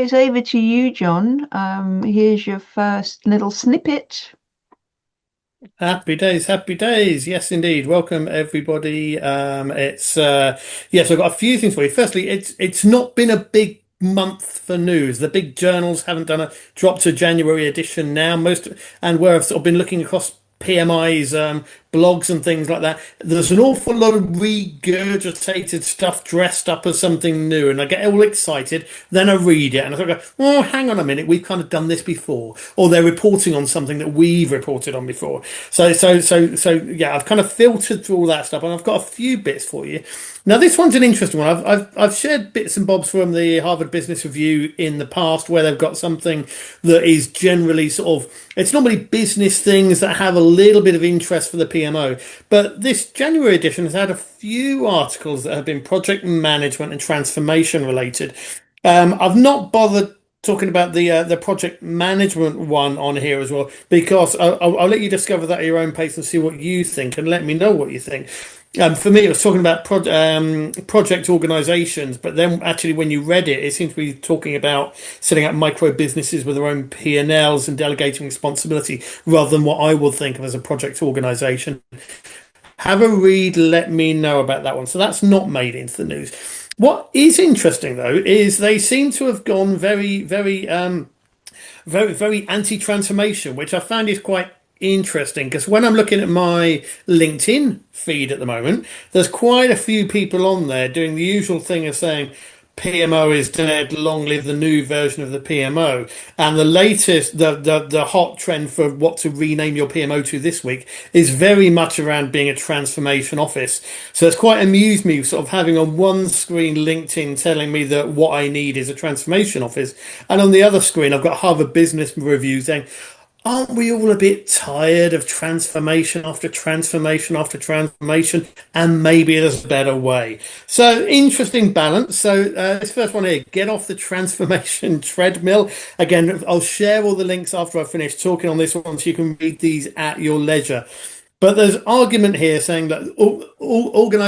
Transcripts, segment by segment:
it's over to you, John. Here's your first little snippet. Happy days, happy days. Yes, indeed. Welcome everybody. It's yes, I've got a few things for you. Firstly, it's not been a big month for news. The big journals haven't done a drop to January edition now. And where I've sort of been looking across PMI's blogs and things like that, there's an awful lot of regurgitated stuff dressed up as something new, and I get all excited. Then I read it, and I sort of go, "Oh, hang on a minute, we've kind of done this before," or they're reporting on something that we've reported on before. So, yeah, I've kind of filtered through all that stuff, and I've got a few bits for you. Now, this one's an interesting one. I've shared bits and bobs from the Harvard Business Review in the past, where they've got something that is generally sort of, it's normally business things that have a little bit of interest for the PMO. But this January edition has had a few articles that have been project management and transformation related. I've not bothered talking about the project management one on here as well, because I'll let you discover that at your own pace and see what you think, and let me know what you think. For me, it was talking about project organizations, but then actually, when you read it, it seems to be talking about setting up micro businesses with their own P&Ls and delegating responsibility, rather than what I would think of as a project organization. Have a read, let me know about that one. So that's not made into the news. What is interesting, though, is they seem to have gone very anti-transformation, which I find is quite interesting, because when I'm looking at my LinkedIn feed at the moment, there's quite a few people on there doing the usual thing of saying PMO is dead, long live the new version of the PMO. And the latest, the hot trend for what to rename your PMO to this week is very much around being a transformation office. So it's quite amused me sort of having on one screen LinkedIn telling me that what I need is a transformation office, and on the other screen I've got Harvard Business Review saying, aren't we all a bit tired of transformation after transformation after transformation? And maybe there's a better way. So, interesting balance. So, this first one here, get off the transformation treadmill. Again, I'll share all the links after I finish talking on this one so you can read these at your leisure. But there's argument here saying that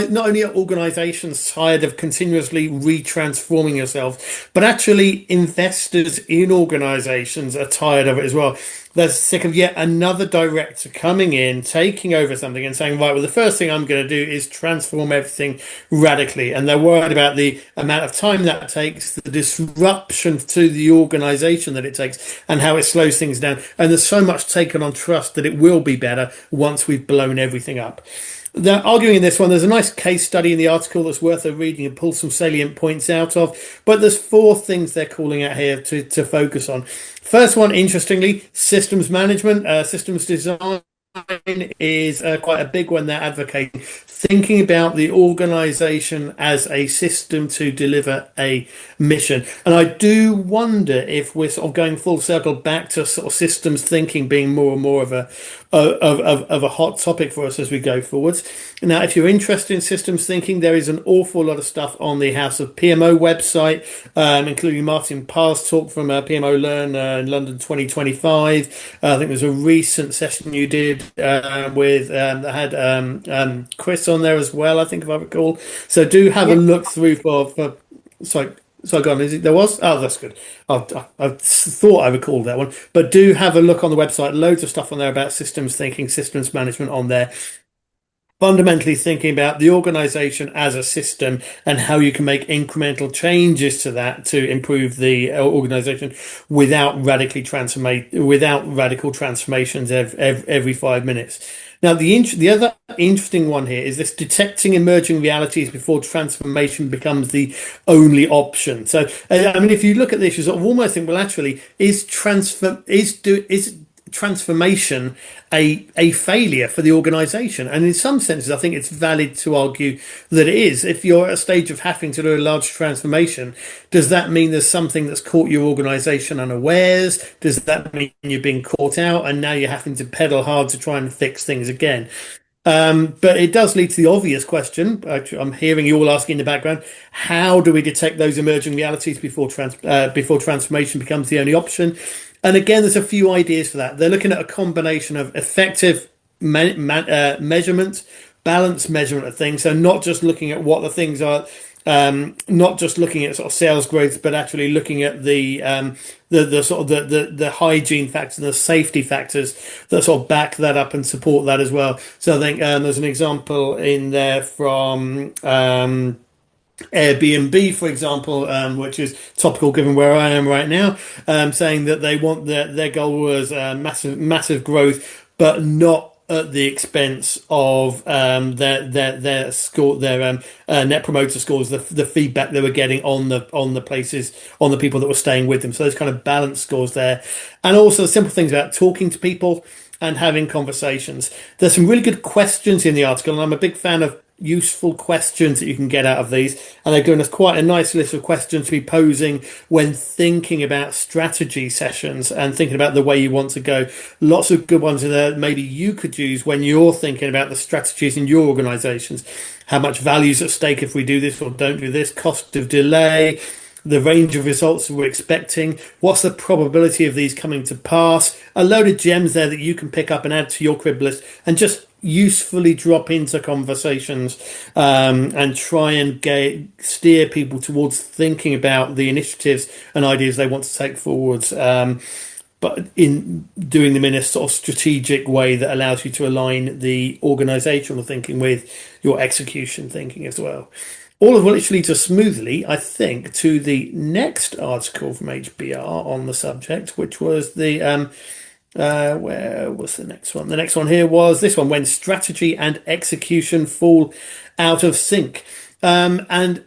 not only are organizations tired of continuously retransforming yourself, but actually investors in organizations are tired of it as well. They're sick of yet another director coming in, taking over something and saying, right, well, the first thing I'm going to do is transform everything radically. And they're worried about the amount of time that takes, the disruption to the organization that it takes, and how it slows things down. And there's so much taken on trust that it will be better once we've blown everything up. They're arguing in this one. There's a nice case study in the article that's worth a reading and pull some salient points out of. But there's four things they're calling out here to focus on. First one, interestingly, systems management, systems design is quite a big one they're advocating. Thinking about the organization as a system to deliver a mission. And I do wonder if we're sort of going full circle back to sort of systems thinking being more and more of a hot topic for us as we go forwards. Now, if you're interested in systems thinking, there is an awful lot of stuff on the House of PMO website, including Martin Parr's talk from PMO Learn in London 2025. I think there's a recent session you did with that had Chris on there as well, I think, if I recall. So do have a look through for sorry. So go on, is it there was? Oh, that's good. I thought I recalled that one. But do have a look on the website. Loads of stuff on there about systems thinking, systems management on there. Fundamentally thinking about the organization as a system and how you can make incremental changes to that to improve the organization without without radical transformations every 5 minutes. Now, the other interesting one here is this: detecting emerging realities before transformation becomes the only option. So, I mean, if you look at this, you sort of almost think, well, actually, is transformation a failure for the organization? And in some senses, I think it's valid to argue that it is. If you're at a stage of having to do a large transformation, does that mean there's something that's caught your organization unawares? Does that mean you're being caught out and now you're having to pedal hard to try and fix things again? But it does lead to the obvious question. I'm hearing you all asking in the background: how do we detect those emerging realities before transformation becomes the only option? And again, there's a few ideas for that. They're looking at a combination of effective measurement, balanced measurement of things. So not just looking at what the things are not just looking at sort of sales growth, but actually looking at the sort of the hygiene factors and the safety factors that sort of back that up and support that as well. So I think there's an example in there from Airbnb, for example, which is topical given where I am right now, saying that they want their goal was massive growth, but not at the expense of their score, their net promoter scores, the feedback they were getting on the places, on the people that were staying with them. So those kind of balance scores there, and also simple things about talking to people and having conversations. There's some really good questions in the article, and I'm a big fan of useful questions that you can get out of these, and they've given us quite a nice list of questions to be posing when thinking about strategy sessions and thinking about the way you want to go. Lots of good ones in there maybe you could use when you're thinking about the strategies in your organizations. How much value is at stake if we do this or don't do this, cost of delay, the range of results we're expecting, what's the probability of these coming to pass. A load of gems there that you can pick up and add to your crib list and just usefully drop into conversations, and try and steer people towards thinking about the initiatives and ideas they want to take forwards, but in doing them in a sort of strategic way that allows you to align the organizational thinking with your execution thinking as well. All of which leads us smoothly, I think, to the next article from HBR on the subject, which was where was the next one? The next one here was this one: when strategy and execution fall out of sync. And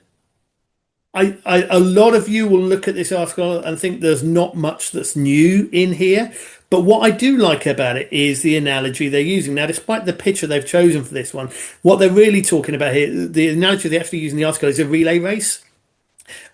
a lot of you will look at this article and think there's not much that's new in here. But what I do like about it is the analogy they're using. Now, despite the picture they've chosen for this one, what they're really talking about here, the analogy they actually use in the article is a relay race.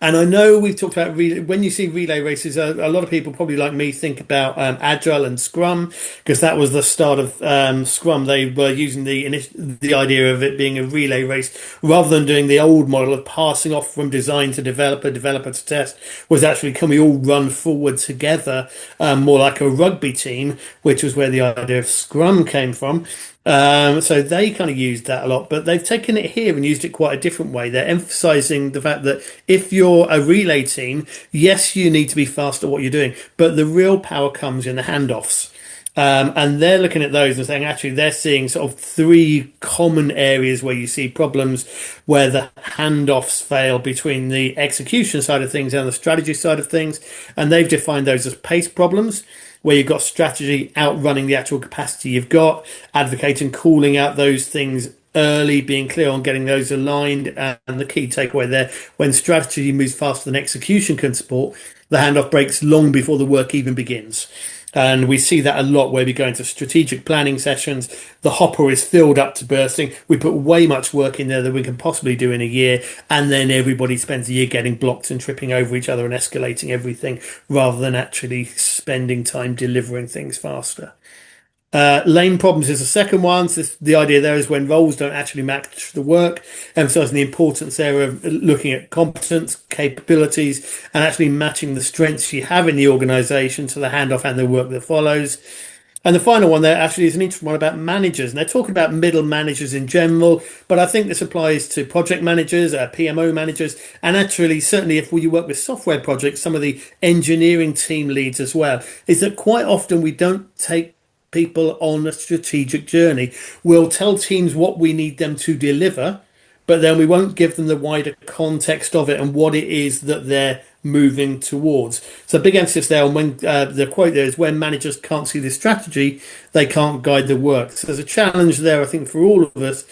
And I know we've talked about when you see relay races, a lot of people probably like me think about Agile and Scrum, because that was the start of Scrum. They were using the idea of it being a relay race rather than doing the old model of passing off from design to developer, developer to test. Was actually, can we all run forward together, more like a rugby team, which was where the idea of Scrum came from. So they kind of used that a lot, but they've taken it here and used it quite a different way. They're emphasizing the fact that if you're a relay team, yes, you need to be fast at what you're doing, but the real power comes in the handoffs. And they're looking at those and saying, actually, they're seeing sort of three common areas where you see problems, where the handoffs fail between the execution side of things and the strategy side of things. And they've defined those as pace problems, where you've got strategy outrunning the actual capacity you've got, advocating calling out those things early, being clear on getting those aligned. And the key takeaway there: when strategy moves faster than execution can support, the handoff breaks long before the work even begins. And we see that a lot where we go into strategic planning sessions. The hopper is filled up to bursting. We put way much work in there that we can possibly do in a year. And then everybody spends a year getting blocked and tripping over each other and escalating everything rather than actually spending time delivering things faster. Lane problems is the second one. So the idea there is when roles don't actually match the work, emphasizing the importance there of looking at competence, capabilities, and actually matching the strengths you have in the organization to the handoff and the work that follows. And the final one there actually is an interesting one about managers. And they're talking about middle managers in general, but I think this applies to project managers, PMO managers, and actually, certainly if you work with software projects, some of the engineering team leads as well, is that quite often we don't take people on a strategic journey. We'll tell teams what we need them to deliver, but then we won't give them the wider context of it and what it is that they're moving towards. So big emphasis there on when the quote there is, when managers can't see the strategy, they can't guide the work. So there's a challenge there, I think, for all of us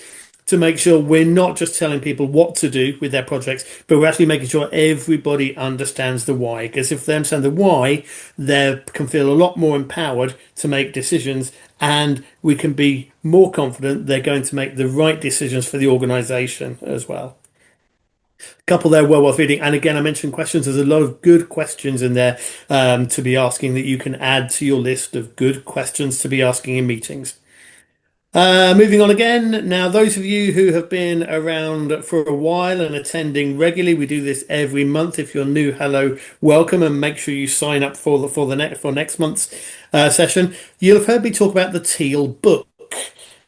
to make sure we're not just telling people what to do with their projects, but we're actually making sure everybody understands the why. Because if they understand the why, they can feel a lot more empowered to make decisions, and we can be more confident they're going to make the right decisions for the organization as well. A couple there well worth reading. And again, I mentioned questions. There's a lot of good questions in there to be asking that you can add to your list of good questions to be asking in meetings. Moving on again. Now, those of you who have been around for a while and attending regularly, we do this every month. If you're new, hello, welcome, and make sure you sign up for next month's session. You'll have heard me talk about the Teal book.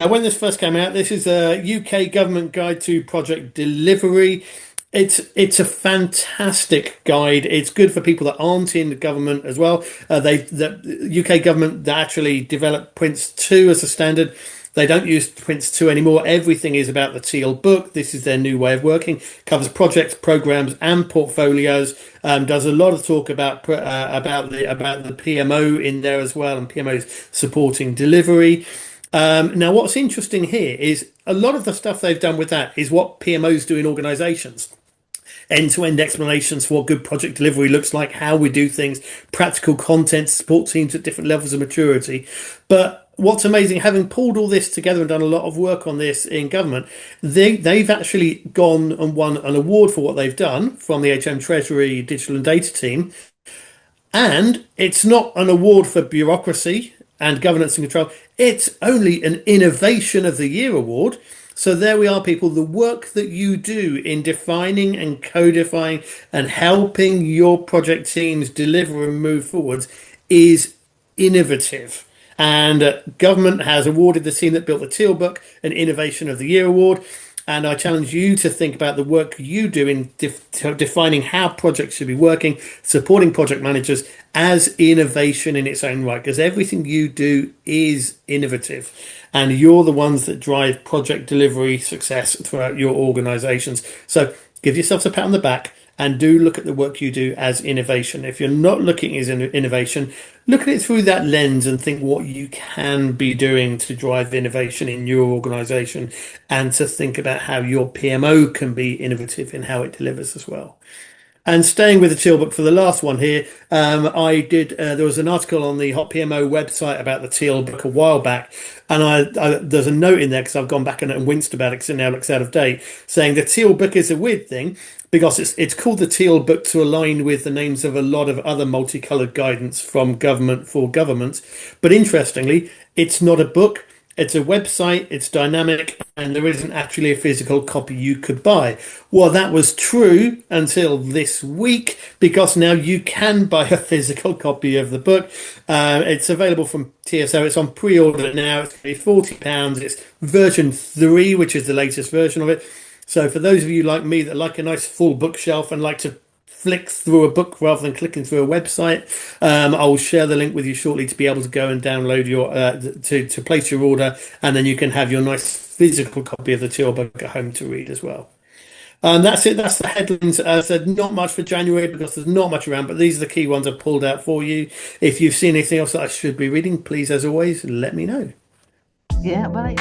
Now, when this first came out, this is a UK government guide to project delivery. It's a fantastic guide. It's good for people that aren't in the government as well. The UK government that actually developed Prince 2 as a standard. They don't use Prince 2 anymore. Everything is about the Teal book. This is their new way of working. Covers projects, programs, and portfolios. Does a lot of talk about the PMO in there as well, and PMOs supporting delivery. Now, what's interesting here is a lot of the stuff they've done with that is what PMOs do in organisations. End-to-end explanations for what good project delivery looks like, how we do things, practical content, support teams at different levels of maturity. But what's amazing, having pulled all this together and done a lot of work on this in government, they've actually gone and won an award for what they've done from the HM Treasury Digital and Data team. And it's not an award for bureaucracy and governance and control. It's only an Innovation of the Year award. So there we are, people. The work that you do in defining and codifying and helping your project teams deliver and move forwards is innovative. And government has awarded the team that built the Teal Book an Innovation of the Year award. And I challenge you to think about the work you do in defining how projects should be working, supporting project managers as innovation in its own right, because everything you do is innovative. And you're the ones that drive project delivery success throughout your organizations. So give yourselves a pat on the back and do look at the work you do as innovation. If you're not looking as innovation, look at it through that lens and think what you can be doing to drive innovation in your organization, and to think about how your PMO can be innovative in how it delivers as well. And staying with the Teal Book for the last one here, there was an article on the Hot PMO website about the Teal Book a while back, and there's a note in there because I've gone back and winced about it because it now looks out of date, saying the Teal Book is a weird thing because it's called the Teal Book to align with the names of a lot of other multicoloured guidance from government for governments. But interestingly, it's not a book. It's a website, it's dynamic, and there isn't actually a physical copy you could buy. Well, that was true until this week, because now you can buy a physical copy of the book. It's available from TSO. It's on pre-order now. It's going to be £40. It's version 3, which is the latest version of it. So for those of you like me that like a nice full bookshelf and like to flick through a book rather than clicking through a website, I'll share the link with you shortly to be able to go and download your to place your order, and then you can have your nice physical copy of the Teal Book at home to read as well. And that's it. That's the headlines. As I said, not much for January because there's not much around, but these are the key ones I've pulled out for you. If you've seen anything else that I should be reading, please, as always, let me know. Yeah, well,